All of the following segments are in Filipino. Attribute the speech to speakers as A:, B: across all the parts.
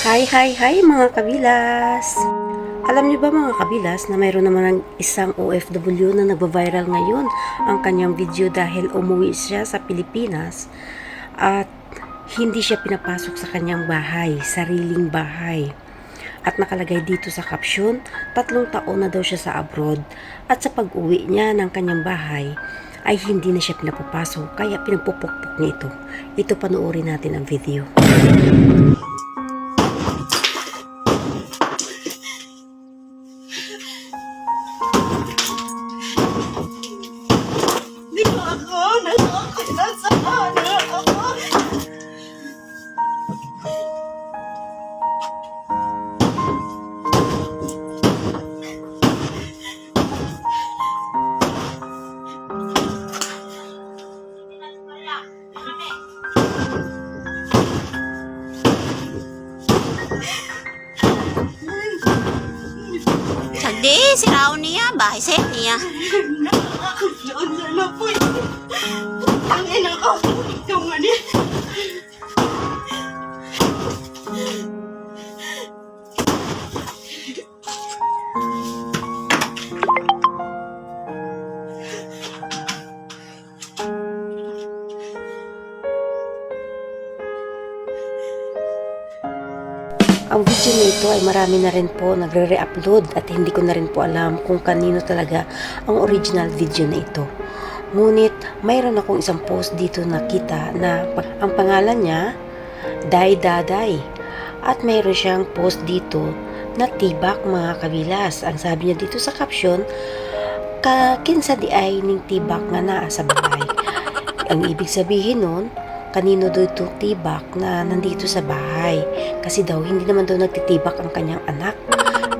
A: Hi mga kabilas! Alam niyo ba mga kabilas na mayroon naman ng isang OFW na nagba-viral ngayon ang kanyang video dahil umuwi siya sa Pilipinas at hindi siya pinapasok sa kanyang bahay, sariling bahay. At nakalagay dito sa caption, 3 taon na daw siya sa abroad at sa pag-uwi niya ng kanyang bahay ay hindi na siya pinapapasok kaya pinagpupukpok niya ito. Ito panoorin natin ang video.
B: Sagdi, siraon niya, bahay set niya.
C: Doon na lang po. Tangin ako. Ikaw nga niya.
A: Ang video na ito ay marami na rin po nagre-re-upload at hindi ko na rin po alam kung kanino talaga ang original video na ito. Ngunit mayroon akong isang post dito nakita na ang pangalan niya, Day Daday. At mayroon siyang post dito na tibak mga kabilas. Ang sabi niya dito sa caption, kinsa di ay ning tibak nga naa sa bahay. Ang ibig sabihin nun, kanino daw itong tibak na nandito sa bahay. Kasi daw, hindi naman daw nagtitibak ang kanyang anak.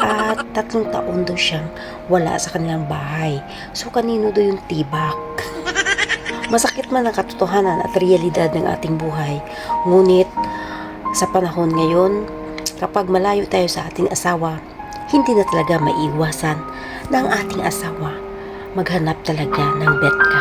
A: At 3 taon daw siyang wala sa kanilang bahay. So, kanino daw yung tibak? Masakit man ang katotohanan at realidad ng ating buhay. Ngunit, sa panahon ngayon, kapag malayo tayo sa ating asawa, hindi na talaga maiiwasan na ang ating asawa maghanap talaga ng betka.